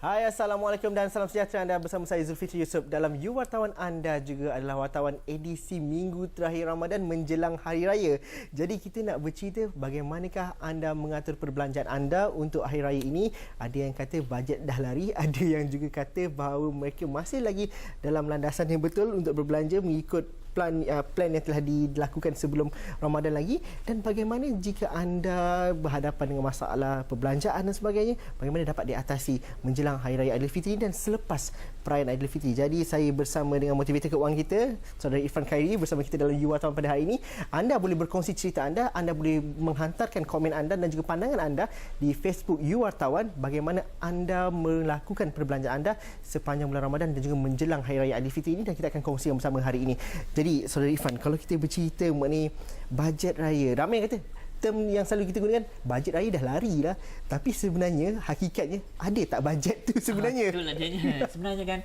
Hai, Assalamualaikum dan salam sejahtera. Anda bersama saya Zulfikri Yusof dalam You Wartawan. Anda juga adalah wartawan edisi minggu terakhir Ramadan menjelang Hari Raya. Jadi kita nak bercerita bagaimanakah anda mengatur perbelanjaan anda untuk Hari Raya ini. Ada yang kata bajet dah lari, ada yang juga kata bahawa mereka masih lagi dalam landasan yang betul untuk berbelanja mengikut plan yang telah dilakukan sebelum Ramadan lagi. Dan bagaimana jika anda berhadapan dengan masalah perbelanjaan dan sebagainya, bagaimana dapat diatasi menjelang Hari Raya Aidilfitri dan selepas perayaan Aidilfitri. Jadi saya bersama dengan motivator keuangan kita, Saudara Irfan Khairi, bersama kita dalam You Wartawan pada hari ini. Anda boleh berkongsi cerita anda boleh menghantarkan komen anda dan juga pandangan anda di Facebook You Wartawan, bagaimana anda melakukan perbelanjaan anda sepanjang bulan Ramadan dan juga menjelang Hari Raya Aidilfitri ini, dan kita akan kongsikan bersama hari ini. Jadi Saudara Irfan, kalau kita bercerita mengenai bajet raya, ramai kata term yang selalu kita gunakan, bajet raya dah lari lah. Tapi sebenarnya, hakikatnya, ada tak bajet tu sebenarnya? Betul adanya. Sebenarnya kan,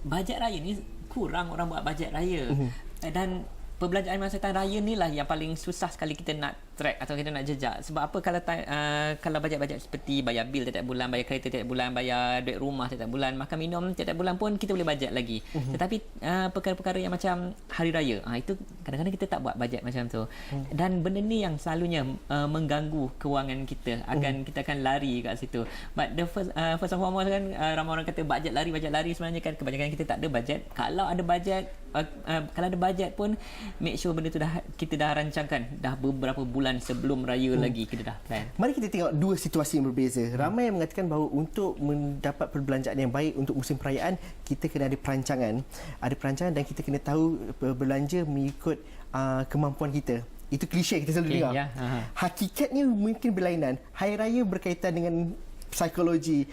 bajet raya ni kurang orang buat bajet raya. Dan perbelanjaan masa time raya ni lah yang paling susah sekali kita nak track atau kita nak jejak. Sebab apa, kalau bajet-bajet seperti bayar bil tiap bulan, bayar kereta tiap bulan, bayar duit rumah tiap bulan, makan minum tiap bulan pun kita boleh bajet lagi. Tetapi perkara-perkara yang macam hari raya, itu kadang-kadang kita tak buat bajet macam tu. Dan benda ni yang selalunya mengganggu kewangan kita, kita akan lari kat situ. But the first and foremost kan, ramai orang kata bajet lari. Sebenarnya kan kebanyakan kita tak ada bajet. Kalau ada bajet pun, make sure benda tu kita dah rancangkan dah beberapa bulan sebelum raya lagi, kita dah plan. Mari kita tengok dua situasi yang berbeza. Ramai yang mengatakan bahawa untuk mendapat perbelanjaan yang baik untuk musim perayaan, kita kena ada perancangan. Ada perancangan dan kita kena tahu berbelanja mengikut kemampuan kita. Itu klise kita selalu dengar. Ya. Hakikatnya mungkin berlainan. Hari raya berkaitan dengan psikologi,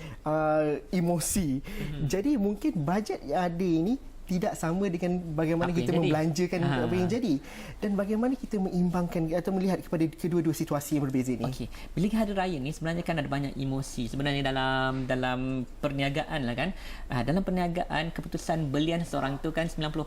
emosi. Jadi mungkin bajet yang ada ini tidak sama dengan bagaimana kita membelanjakan apa yang jadi, dan bagaimana kita mengimbangkan atau melihat kepada kedua-dua situasi yang berbeza ini. Okey, bila hari raya ni sebenarnya kan ada banyak emosi sebenarnya dalam perniagaan lah kan. Dalam perniagaan, keputusan belian seorang tu kan 90%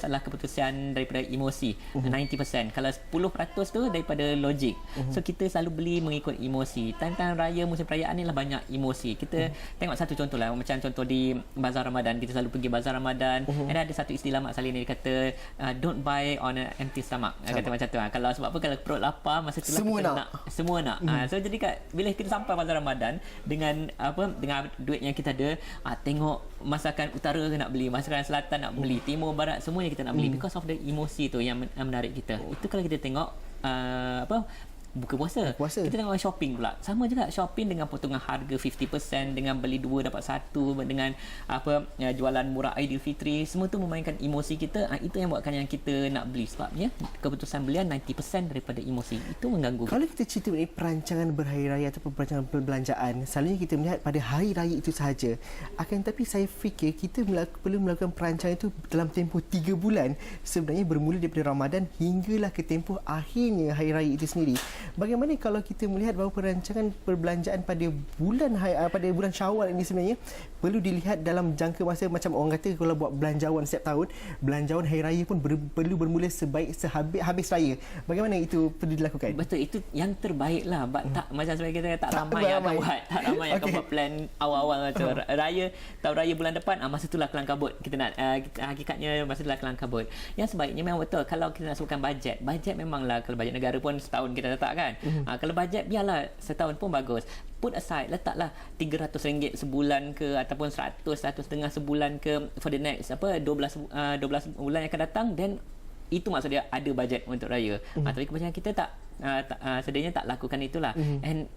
adalah keputusan daripada emosi, 90%. Kalau 10% tu daripada logik. So kita selalu beli mengikut emosi. Time-time raya, musim perayaan ni lah banyak emosi. Kita tengok satu contoh lah, macam contoh di bazar Ramadan, kita selalu pergi bazar Ramadan. Ada satu istilah Mak Saleh ni, dia kata don't buy on an empty stomach. Kata macam tu. Kalau sebab apa, kalau perut lapar masa tu semua nak. So jadi bila kita sampai bazar Ramadan dengan duit yang kita ada, tengok masakan utara nak beli, masakan selatan nak beli, timur barat semuanya kita nak beli, because of the emosi tu yang menarik kita. Itu kalau kita tengok buka puasa. Kita tengok shopping pula. Sama juga, shopping dengan potongan harga 50%, dengan beli dua dapat satu, dengan jualan murah Aidilfitri, semua tu memainkan emosi kita. Itu yang buatkan yang kita nak beli. Sebabnya keputusan belian 90% daripada emosi. Itu mengganggu. Kalau kita cerita mengenai perancangan berhari raya atau perancangan perbelanjaan, selalunya kita melihat pada hari raya itu sahaja. Akan tetapi saya fikir kita perlu melakukan perancangan itu dalam tempoh 3 bulan. Sebenarnya bermula daripada Ramadan hinggalah ke tempoh akhirnya hari raya itu sendiri. Bagaimana kalau kita melihat bahawa perancangan perbelanjaan pada bulan Syawal ini sebenarnya perlu dilihat dalam jangka masa, macam orang kata kalau buat belanjawan setiap tahun, belanjawan hari raya pun perlu bermula habis raya. Bagaimana itu perlu dilakukan? Betul, itu yang terbaik lah. Tak, macam sebagai kita tak ramai yang akan buat. Tak ramai yang akan buat plan awal-awal macam raya, tahun raya bulan depan, masa itulah kelang kabut. Kita nak hakikatnya masa itulah kelang kabut. Yang sebaiknya memang betul, kalau kita nak sebutkan bajet memanglah, kalau bajet negara pun setahun kita letak kan. Kalau bajet biarlah setahun pun bagus. Put aside, letaklah RM300 sebulan ke, ataupun 100-150 sebulan ke, for the next 12 bulan yang akan datang. Then itu maksudnya ada bajet untuk raya. Tapi kebanyakan kita sedangnya tak lakukan itulah. And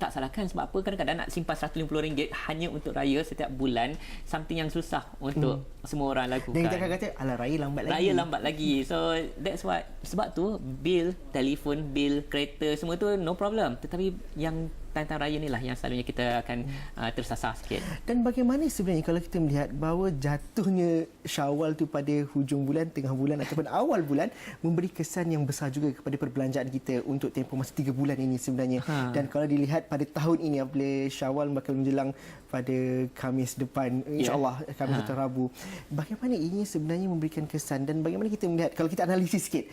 tak salahkan, sebab apa, kadang-kadang nak simpan RM150 hanya untuk raya setiap bulan, something yang susah untuk semua orang lakukan. Dan kita akan kata, alah, raya lambat lagi. So that's why, sebab tu bil, telefon, bil, kereta, semua tu no problem. Tetapi yang time-time raya ni lah yang selalunya kita akan tersasar sikit. Dan bagaimana sebenarnya kalau kita melihat bahawa jatuhnya Syawal tu pada hujung bulan, tengah bulan ataupun awal bulan memberi kesan yang besar juga kepada perbelanjaan kita untuk tempoh masa 3 bulan ini sebenarnya. Dan kalau dilihat pada tahun ini, apabila Syawal bakal menjelang pada Khamis depan, insyaAllah Khamis atau Rabu, bagaimana ini sebenarnya memberikan kesan, dan bagaimana kita melihat, kalau kita analisis sikit,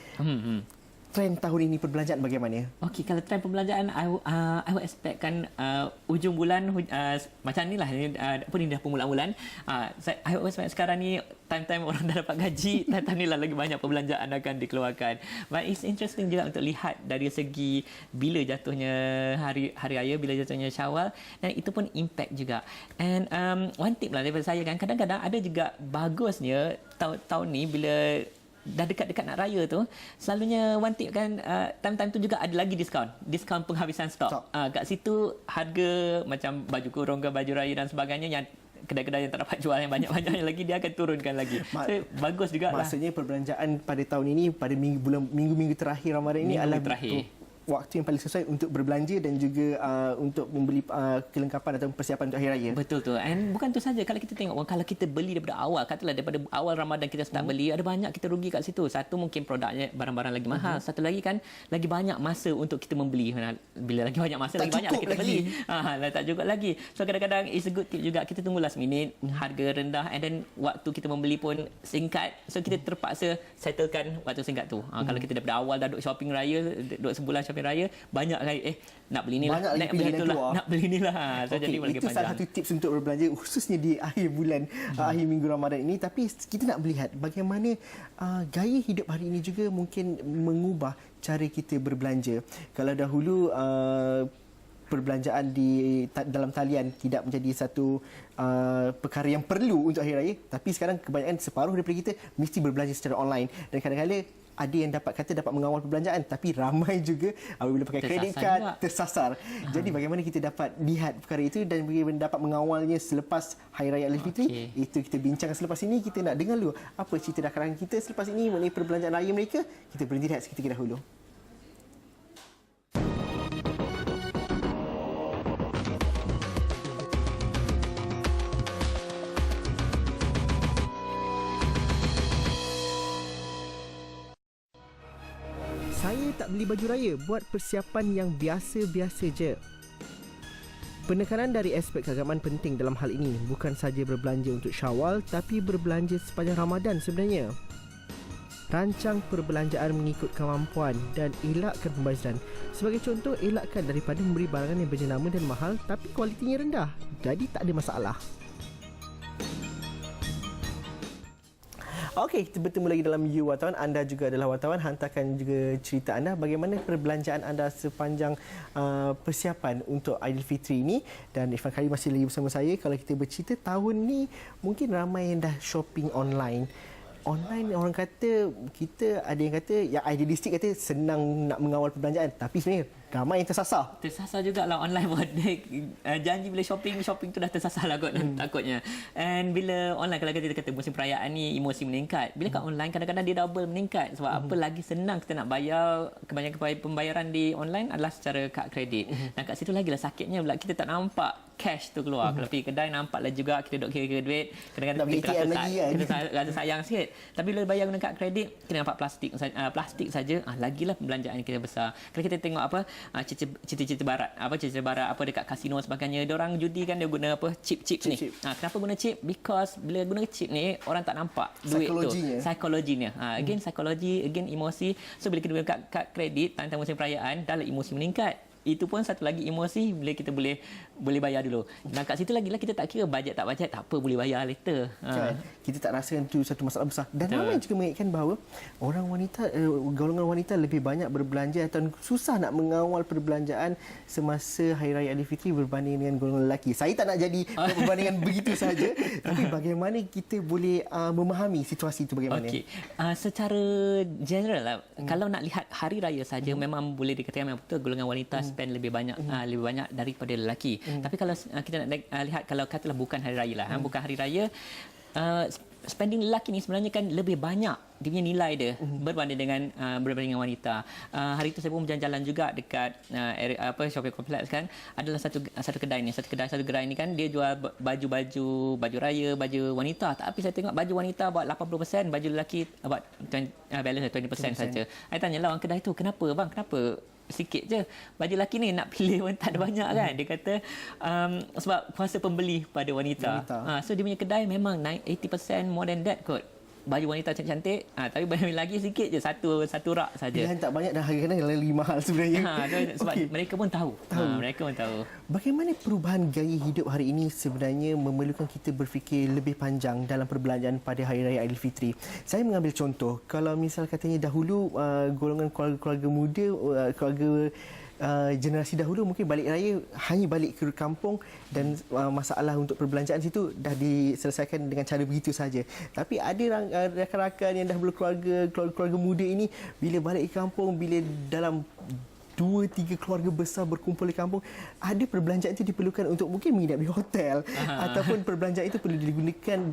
trend tahun ini perbelanjaan bagaimana? Okey, kalau trend perbelanjaan, I would expectkan ujung bulan macam ni lah. Apa ni dah permulaan bulan. I would expect sekarang ni time-time orang dah dapat gaji, time-time ni lah lagi banyak perbelanjaan akan dikeluarkan. But it's interesting juga untuk lihat dari segi bila jatuhnya hari raya, bila jatuhnya Syawal, dan itu pun impact juga. And one tip lah daripada saya kan, kadang-kadang ada juga bagusnya tahun ni bila dah dekat-dekat nak raya tu, selalunya one tip kan, time-time tu juga ada lagi diskaun penghabisan stok. Kat situ harga macam baju kurung ke baju raya dan sebagainya yang kedai-kedai yang tak dapat jual yang banyak-banyaknya lagi, dia akan turunkan lagi. So bagus juga lah. Maksudnya perbelanjaan pada tahun ini, pada minggu-minggu terakhir Ramadan ini adalah waktu yang paling sesuai untuk berbelanja dan juga untuk membeli kelengkapan atau persiapan untuk hari raya. Betul tu. And bukan tu saja, kalau kita tengok kalau kita beli daripada awal, katalah daripada awal Ramadan kita start beli, ada banyak kita rugi kat situ. Satu mungkin produknya barang-barang lagi mahal. Satu lagi kan lagi banyak masa untuk kita membeli. Bila lagi banyak masa, lagi banyak kita beli. Tak cukup lagi. So kadang-kadang it's a good tip juga, kita tunggu last minute, harga rendah, and then waktu kita membeli pun singkat. So kita terpaksa settlekan waktu singkat tu. Kalau kita daripada awal dah duduk shopping raya, duduk sebulan shopping raya, banyak kali nak beli ni lah, nak beli tu lah, nak beli ni lah. So jadi lagi itu panjang. salah satu tips untuk berbelanja khususnya di akhir bulan, akhir minggu Ramadan ini. Tapi kita nak melihat bagaimana gaya hidup hari ini juga mungkin mengubah cara kita berbelanja. Kalau dahulu perbelanjaan dalam talian tidak menjadi satu perkara yang perlu untuk hari raya, tapi sekarang kebanyakan separuh daripada kita mesti berbelanja secara online, dan kadang-kadang ada yang dapat mengawal perbelanjaan, tapi ramai juga apabila pakai kredit kad tersasar. Jadi bagaimana kita dapat lihat perkara itu dan bagaimana dapat mengawalnya selepas Hari Raya Aidilfitri, itu kita bincang selepas ini. Kita nak dengar dulu apa cerita dakaran kita selepas ini mengenai perbelanjaan raya mereka. Kita berhenti lihat seketika dahulu. Saya tak beli baju raya, buat persiapan yang biasa-biasa je. Penekanan dari aspek keagamaan penting dalam hal ini, bukan saja berbelanja untuk Syawal, tapi berbelanja sepanjang Ramadan sebenarnya. Rancang perbelanjaan mengikut kemampuan dan elakkan pembaziran. Sebagai contoh, elakkan daripada memberi barangan yang berjenama dan mahal tapi kualitinya rendah. Jadi tak ada masalah. Okey, kita bertemu lagi dalam You Wartawan. Anda juga adalah wartawan. Hantarkan juga cerita anda bagaimana perbelanjaan anda sepanjang persiapan untuk Aidilfitri ini. Dan Irfan Khalil masih lagi bersama saya. Kalau kita bercerita, tahun ni mungkin ramai yang dah shopping online. Online, orang kata, ada yang kata, yang idealistik kata senang nak mengawal perbelanjaan. Tapi sebenarnya ramai yang tersasar. Tersasar jugalah online pun. Janji bila shopping tu dah tersasar lah kot, takutnya. And bila online, kalau kita kata musim perayaan ni emosi meningkat. Bila kat online kadang-kadang dia double meningkat. Sebab apa, lagi senang kita nak bayar. Kebanyakan pembayaran di online adalah secara kad kredit. Dan kat situ lagi lah sakitnya pula, kita tak nampak cash tu keluar. Kalau pergi kedai nampaklah juga kita duduk kira-kira duit. Kadang-kadang kita rasa sayang sikit. Tapi bila bayar guna kad kredit, kita nampak plastik saja. Lagilah pembelanjaan kita besar. Kalau kita tengok apa, cerita-cerita barat, apa dekat kasino sebagainya, dia orang judi kan, dia guna apa, chip ni. Kenapa guna chip? Because bila guna chip ni, orang tak nampak duit psikologinya. Again psikologi, again emosi. So bila kita guna kad kredit tentang musim perayaan, dahlah emosi meningkat. Itu pun satu lagi emosi bila kita boleh bayar dulu. Dan kat situ lagilah kita tak kira bajet tak apa, boleh bayar later. Kan? Kita tak rasakan itu satu masalah besar. Dan ramai juga mengingatkan bahawa orang wanita, golongan wanita lebih banyak berbelanja atau susah nak mengawal perbelanjaan semasa Hari Raya Aidilfitri berbanding dengan golongan lelaki. Saya tak nak jadi perbandingan begitu saja, tapi bagaimana kita boleh memahami situasi itu bagaimana? Okey. Secara general lah, kalau nak lihat hari raya saja memang boleh dikatakan memang betul golongan wanita spend lebih banyak daripada lelaki. Tapi kalau kita nak lihat, kalau katalah bukan hari raya lah, bukan hari raya, spending lelaki ni sebenarnya kan lebih banyak dia punya nilai dia berbanding dengan wanita. Hari itu saya pun berjalan-jalan juga dekat shopping kompleks kan. Adalah satu kedai ni kan, dia jual baju raya, baju wanita. Tapi saya tengok baju wanita about 80%, baju lelaki about balance 20% saja. Saya tanyalah orang kedai tu, kenapa bang? Kenapa sikit je? Baju lelaki ni nak pilih pun tak ada banyak kan. Dia kata sebab kuasa pembeli pada wanita. So dia punya kedai memang 80% more than that kot. baju wanita cantik-cantik, tapi baju lagi sikit je, satu rak saja. Pilihan tak banyak dan harga kadang lebih mahal sebenarnya. Sebab mereka pun tahu. Mereka pun tahu. Bagaimana perubahan gaya hidup hari ini sebenarnya memerlukan kita berfikir lebih panjang dalam perbelanjaan pada Hari Raya Aidilfitri. Saya mengambil contoh, kalau misal katanya dahulu golongan keluarga muda, keluarga generasi dahulu mungkin balik raya hanya balik ke kampung dan masalah untuk perbelanjaan situ dah diselesaikan dengan cara begitu saja. Tapi ada rakan-rakan yang dah berkeluarga, keluarga muda ini bila balik ke kampung, bila dalam 2-3 keluarga besar berkumpul di kampung, ada perbelanjaan itu diperlukan untuk mungkin menginap di hotel ataupun perbelanjaan itu perlu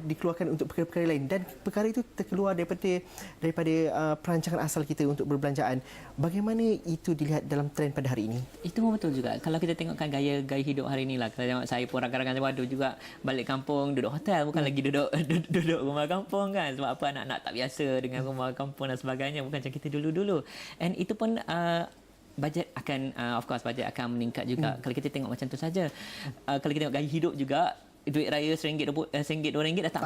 dikeluarkan untuk perkara-perkara lain dan perkara itu terkeluar daripada perancangan asal kita untuk perbelanjaan. Bagaimana itu dilihat dalam trend pada hari ini? Itu pun betul juga. Kalau kita tengokkan gaya hidup hari ini lah, kalau tengok saya pun rakan-rakan saya ada juga balik kampung duduk hotel, bukan lagi duduk rumah kampung kan. Sebab apa, anak-anak tak biasa dengan rumah kampung dan sebagainya, bukan macam kita dulu-dulu. And itu pun bajet akan of course bajet akan meningkat juga kalau kita tengok macam tu saja. Kalau kita tengok gaya hidup juga, duit raya RM1, RM2 dah tak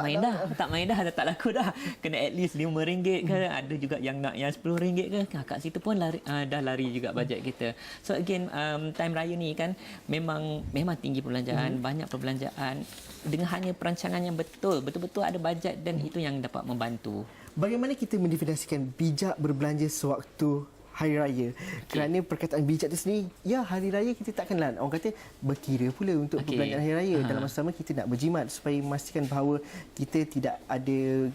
main dah, tak laku dah. Kena at least RM5 ke, ada juga yang nak yang RM10 ke. Kat situ pun dah lari juga bajet kita. So again, time raya ni kan memang tinggi perbelanjaan, banyak perbelanjaan dengan hanya perancangan yang betul-betul ada bajet, dan itu yang dapat membantu. Bagaimana kita mendefinisikan bijak berbelanja sewaktu Hari Raya? Kerana perkataan bijak itu sendiri, ya Hari Raya kita takkanlah orang kata berkira pula untuk perbelanjaan Hari Raya. Dalam masa sama kita nak berjimat supaya memastikan bahawa kita tidak ada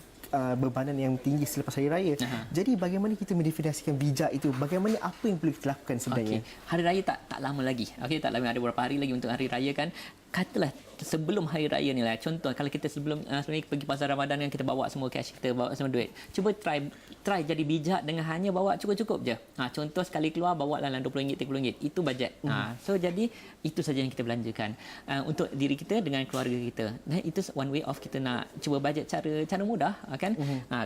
bebanan yang tinggi selepas Hari Raya. Jadi bagaimana kita mendefinisikan bijak itu? Bagaimana, apa yang perlu kita lakukan sebenarnya? Hari Raya tak lama lagi. Tak lama, ada beberapa hari lagi untuk Hari Raya kan. Katalah sebelum Hari Raya ni lah. Contoh, kalau kita sebenarnya pergi pasar Ramadan kan, kita bawa semua cash, kita bawa semua duit. Cuba try jadi bijak dengan hanya bawa cukup-cukup je. Contoh, sekali keluar bawa dalam RM20, RM30. Itu bajet. So jadi itu saja yang kita belanjakan untuk diri kita dengan keluarga kita. Dan itu one way of kita nak cuba bajet cara mudah kan.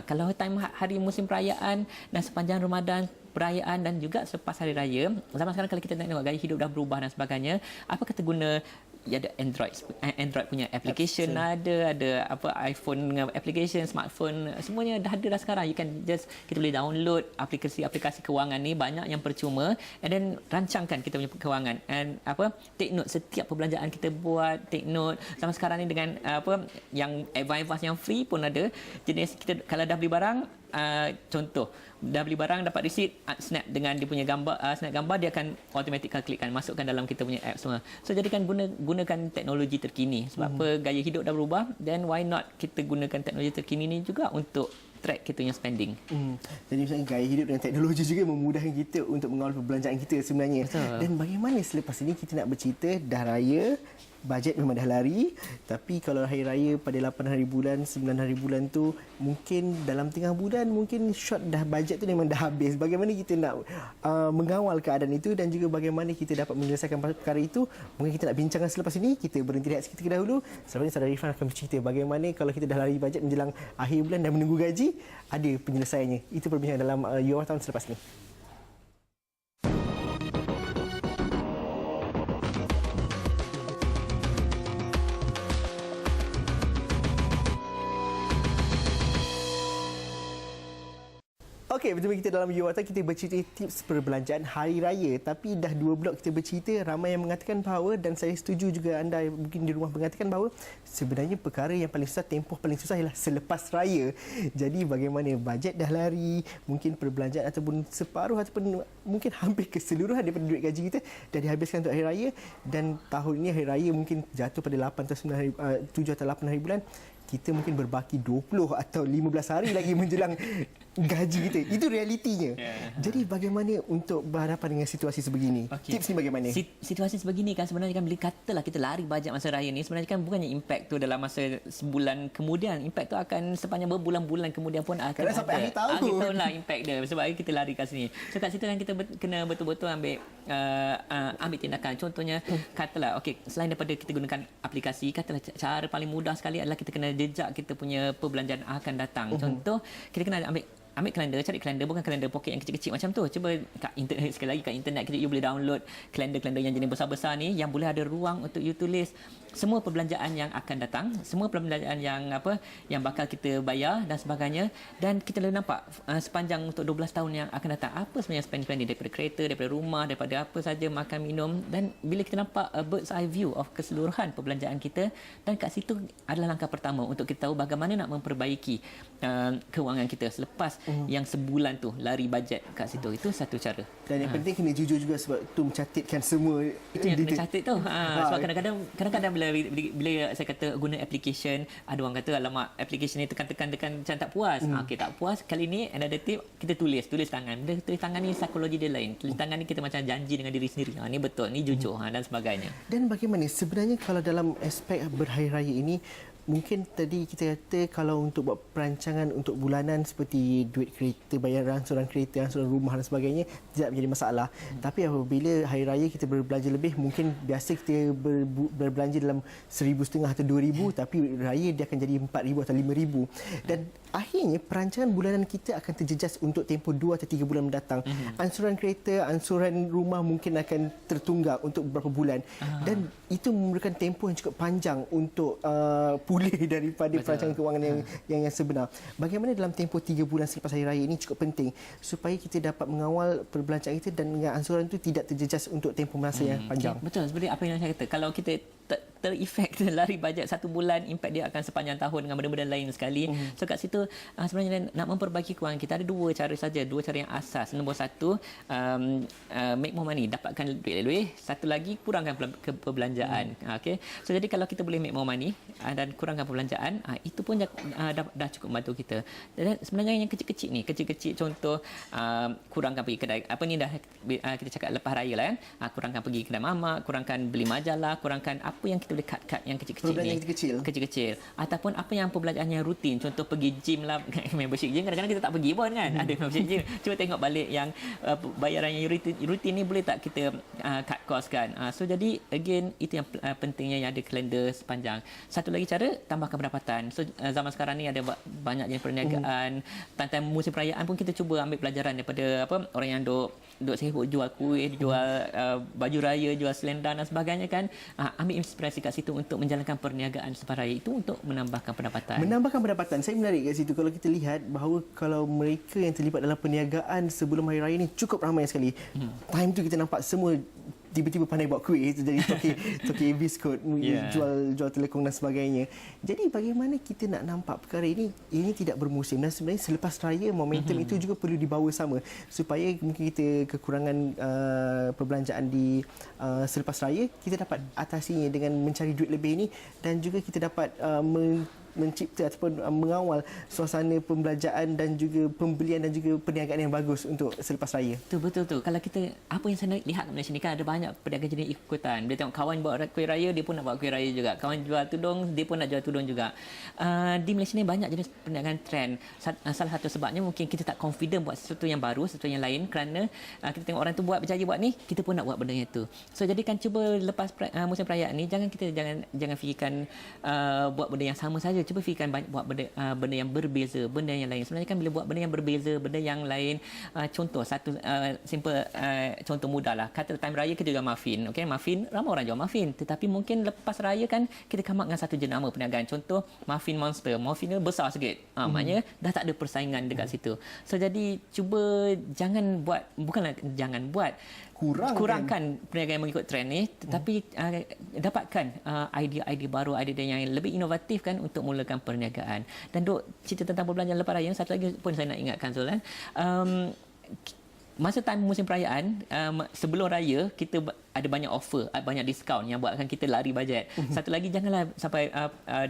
Kalau time hari musim perayaan dan sepanjang Ramadan, perayaan dan juga selepas Hari Raya, zaman sekarang kalau kita tengok gaya hidup dah berubah dan sebagainya, apa kata guna ada Android punya application, ada apa iPhone dengan application, smartphone, semuanya dah ada dah sekarang. You can kita boleh download aplikasi kewangan ni, banyak yang percuma, and then rancangkan kita punya kewangan, and take note setiap perbelanjaan kita buat, take note. Sama sekarang ni dengan yang advance yang free pun ada. Jenis kita kalau dah beli barang, contoh dah beli barang dapat receipt, snap dengan dia punya gambar, snap gambar, dia akan automatic klikkan, masukkan dalam kita punya app semua. So jadikan gunakan teknologi terkini. Sebab apa, gaya hidup dah berubah, then why not kita gunakan teknologi terkini ni juga untuk track kita punya spending. Jadi misalnya gaya hidup dan teknologi juga memudahkan kita untuk mengawal perbelanjaan kita sebenarnya. Betul. Dan bagaimana selepas ini kita nak bercerita dah raya, bajet memang dah lari, tapi kalau hari raya pada 8 hari bulan, 9 hari bulan tu, mungkin dalam tengah bulan mungkin short dah bajet tu memang dah habis. Bagaimana kita nak mengawal keadaan itu dan juga bagaimana kita dapat menyelesaikan perkara itu, mungkin kita nak bincangkan selepas ini. Kita berhenti rehat seketika dahulu. Selepas ini Saudara Irfan akan bercerita bagaimana kalau kita dah lari bajet menjelang akhir bulan dan menunggu gaji, ada penyelesaiannya. Itu perbincangan dalam You Tahun selepas ini. Okey, bertemu kita dalam You Warta, kita bercerita tips perbelanjaan Hari Raya. Tapi dah 2 blok kita bercerita, ramai yang mengatakan bahawa, dan saya setuju juga anda mungkin di rumah mengatakan bahawa sebenarnya perkara yang paling susah, tempoh paling susah ialah selepas raya. Jadi bagaimana bajet dah lari, mungkin perbelanjaan ataupun separuh ataupun mungkin hampir keseluruhan daripada duit gaji kita dah dihabiskan untuk Hari Raya, dan tahun ini Hari Raya mungkin jatuh pada 8 atau 9 hari, 7 atau 8 hari bulan. Kita mungkin berbaki 20 atau 15 hari lagi menjelang gaji kita. Itu realitinya. Jadi bagaimana untuk berhadapan dengan situasi sebegini? Tips ni bagaimana? Situasi sebegini kan sebenarnya kan, bila katalah kita lari bajet masa raya ni, sebenarnya kan bukannya impact tu dalam masa sebulan kemudian. Impact tu akan sepanjang berbulan-bulan kemudian pun akan ada. Sampai akhir tahun. Akhir tahun lah impact dia. Sebab kita lari kat sini. So kat situ kan kita kena betul-betul ambil tindakan. Contohnya katalah, selain daripada kita gunakan aplikasi, katalah cara paling mudah sekali adalah kita kena jejak kita punya perbelanjaan akan datang. Contoh, kita kena ambil ambil kalender, cari kalender bukan kalender poket yang kecil-kecil macam tu. Cuba kat internet, sekali lagi kat internet kita, you boleh download kalender-kalender yang jenis besar-besar ni, yang boleh ada ruang untuk you tulis semua perbelanjaan yang akan datang, semua perbelanjaan yang bakal kita bayar dan sebagainya, dan kita boleh nampak sepanjang untuk 12 tahun yang akan datang apa sebenarnya spending daripada kereta, daripada rumah, daripada apa saja, makan minum. Dan bila kita nampak a bird's eye view of keseluruhan perbelanjaan kita, dan kat situ adalah langkah pertama untuk kita tahu bagaimana nak memperbaiki kewangan kita selepas yang sebulan tu lari bajet kat situ. Itu satu cara. Dan yang penting kena jujur juga, sebab tu mencatatkan semua. Itu yang kena catat tu. Sebab kadang-kadang bila saya kata guna application, ada orang kata alamak application ni tekan macam tak puas. Okey, tak puas. Kali ni another tip, kita tulis tangan. Bila tulis tangan ni psikologi dia lain. Tulis tangan ni kita macam janji dengan diri sendiri. Ni betul, ni jujur dan sebagainya. Dan bagaimana sebenarnya kalau dalam aspek berhari raya ini, mungkin tadi kita kata kalau untuk buat perancangan untuk bulanan seperti duit kereta, bayaran angsuran kereta, angsuran rumah dan sebagainya tidak menjadi masalah. Tapi apabila hari raya kita berbelanja lebih, mungkin biasa kita berbelanja dalam 1,500 atau 2,000, tapi raya dia akan jadi 4,000 atau 5,000. Dan akhirnya perancangan bulanan kita akan terjejas untuk tempoh 2 atau 3 bulan mendatang. Ansuran kereta, ansuran rumah mungkin akan tertunggak untuk beberapa bulan. Dan itu memerlukan tempoh yang cukup panjang untuk pulih daripada perancangan kewangan yang sebenar. Bagaimana dalam tempoh 3 bulan selepas hari raya ini cukup penting supaya kita dapat mengawal perbelanjaan kita dan ansuran itu tidak terjejas untuk tempoh masa yang panjang. Betul, seperti apa yang saya kata. Kalau kita terefek lari bajet 1 bulan, impact dia akan sepanjang tahun dengan benda-benda lain sekali. So kat situ sebenarnya nak memperbaiki kewangan kita ada 2 cara saja, 2 cara yang asas. Nombor 1, make more money, dapatkan duit lebih. Satu lagi, kurangkan perbelanjaan. Okey. So jadi kalau kita boleh make more money dan kurangkan perbelanjaan, itu pun dah cukup membantu kita. Dan sebenarnya yang kecil-kecil contoh, kurangkan pergi kedai, apa ni dah kita cakap lepas raya lah kan. Kurangkan pergi kedai mamak, kurangkan beli majalah, kurangkan apa yang kita boleh cut yang kecil-kecil ni. Kecil-kecil. Ataupun apa yang perbelanjaan yang rutin, contoh pergi gym lah, membership gym kadang-kadang kita tak pergi pun kan. Ada membership gym. Cuba tengok balik yang bayaran yang rutin ni boleh tak kita cut cost kan. So jadi again itu yang pentingnya yang ada kalender sepanjang. Satu lagi cara, tambahkan pendapatan. So zaman sekarang ni ada banyak jenis perniagaan. Time musim perayaan pun kita cuba ambil pelajaran daripada orang yang duk sibuk jual kuih, jual baju raya, jual selendang dan sebagainya kan. Ambil inspirasi kat situ untuk menjalankan perniagaan selepas raya itu untuk menambahkan pendapatan. Saya menarik kat situ kalau kita lihat bahawa kalau mereka yang terlibat dalam perniagaan sebelum hari raya ni cukup ramai sekali. Time tu kita nampak semua tiba-tiba pandai buat kuih, jadi toki biskut, jual telekong dan sebagainya. Jadi bagaimana kita nak nampak perkara ini tidak bermusim, dan sebenarnya selepas raya momentum itu juga perlu dibawa sama supaya mungkin kita kekurangan perbelanjaan di selepas raya kita dapat atasinya dengan mencari duit lebih ini, dan juga kita dapat mencipta ataupun mengawal suasana pembelanjaan dan juga pembelian dan juga perniagaan yang bagus untuk selepas raya. Betul tu. Kalau kita, apa yang saya lihat kat Malaysia ni kan ada banyak pedagang jenis ikutan. Dia tengok kawan buat kuih raya, dia pun nak buat kuih raya juga. Kawan jual tudung, dia pun nak jual tudung juga. Di Malaysia ni banyak jenis perniagaan trend. Salah satu sebabnya mungkin kita tak confident buat sesuatu yang baru, sesuatu yang lain, kerana kita tengok orang tu berjaya buat ni, kita pun nak buat benda itu. So jadi kan cuba lepas musim perayaan ni jangan fikirkan buat benda yang sama saja. Cuba fikirkan buat benda yang berbeza, benda yang lain. Sebenarnya kan bila buat benda yang berbeza, benda yang lain, contoh satu simple contoh mudah lah. Kata time raya kita jual muffin. Okey, muffin, ramai orang jual muffin. Tetapi mungkin lepas raya kan kita come up dengan satu jenama perniagaan. Contoh muffin monster. Muffin dia besar sikit. Maknanya dah tak ada persaingan dekat situ. So jadi cuba kurangkan perniagaan yang mengikut trend ni, tetapi dapatkan idea-idea baru, idea yang lebih inovatif kan untuk mulakan perniagaan. Dan duk cerita tentang perbelanjaan lepas raya, satu lagi pun saya nak ingatkan Zul, masa time musim perayaan, sebelum raya kita ada banyak offer, banyak diskaun yang buatkan kita lari bajet. Satu lagi, janganlah sampai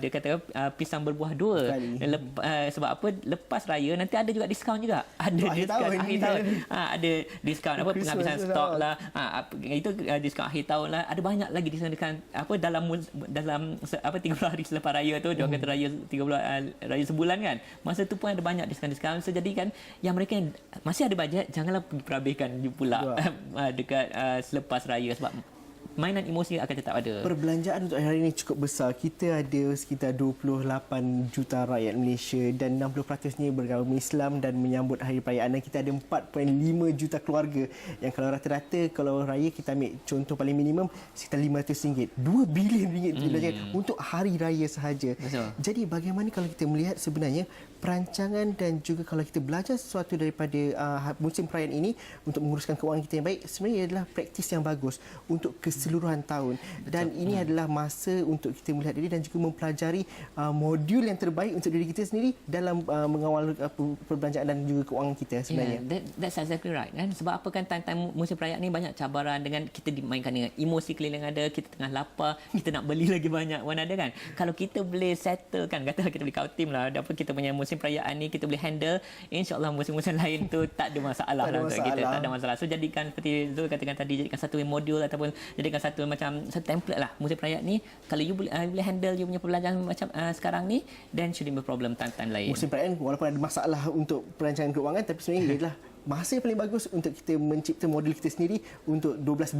dia kata pisang berbuah dua. Sebab apa? Lepas raya nanti ada juga diskaun juga. Ada diskaun akhir tahun. Ada diskaun apa penghabisan stok lah. Itu diskaun akhir tahun lah. Ada banyak lagi diskaun dalam 30 hari selepas raya tu. Dia kata raya 30 raya sebulan kan. Masa tu pun ada banyak diskaun-diskaun. So jadi kan yang mereka yang masih ada bajet, janganlah pergi perhabiskan pula dekat selepas raya, sebab mainan emosi akan tetap ada. Perbelanjaan untuk hari ini cukup besar. Kita ada sekitar 28 juta rakyat Malaysia dan 60%-nya beragama Islam dan menyambut hari perayaan. Dan kita ada 4.5 juta keluarga yang kalau rata-rata kalau raya kita ambil contoh paling minimum sekitar RM500. 2 bilion ringgit belanjaan untuk hari raya sahaja. Betul. Jadi bagaimana kalau kita melihat sebenarnya perancangan dan juga kalau kita belajar sesuatu daripada musim perayaan ini untuk menguruskan keuangan kita yang baik, sebenarnya adalah praktis yang bagus untuk keseluruhan tahun. Dan ini adalah masa untuk kita melihat diri dan juga mempelajari modul yang terbaik untuk diri kita sendiri dalam mengawal perbelanjaan dan juga keuangan kita sebenarnya. That's exactly right. Kan? Sebab apa kan time musim perayaan ni banyak cabaran dengan kita dimainkan dengan emosi keliling ada, kita tengah lapar, kita nak beli lagi banyak mana ada kan. Kalau kita boleh settle kan, katalah kita beli kau tim lah, apa kita punya musim perayaan ni kita boleh handle, insya-Allah musim-musim lain tu tak ada masalah lah untuk kita, tak ada masalah. So jadikan seperti Zul katakan tadi, jadikan satu modul ataupun jadikan satu template lah musim perayaan ni. Kalau you boleh handle you punya perbelanjaan macam sekarang ni, then shouldn't be problem time lain. Musim perayaan walaupun ada masalah untuk perancangan keuangan, tapi sebenarnya ia adalah masa yang paling bagus untuk kita mencipta model kita sendiri untuk 11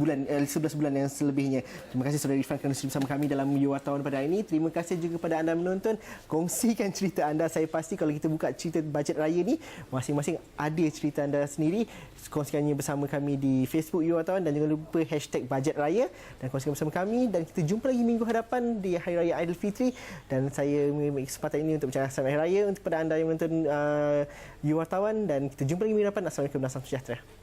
bulan yang selebihnya. Terima kasih Saudara Irfan kerana bersama kami dalam You Wartawan pada hari ini. Terima kasih juga kepada anda menonton. Kongsikan cerita anda. Saya pasti kalau kita buka cerita bajet raya ni, masing-masing ada cerita anda sendiri. Kongsikannya bersama kami di Facebook You Wartawan dan jangan lupa #bajetraya dan kongsikan bersama kami. Dan kita jumpa lagi minggu hadapan di Hari Raya Aidilfitri. Dan saya mengambil kesempatan ini untuk mengucapkan Selamat Hari Raya untuk kepada anda yang menonton You Wartawan, dan kita jumpa lagi minggu hadapan. Assalamualaikum dan salam sejahtera.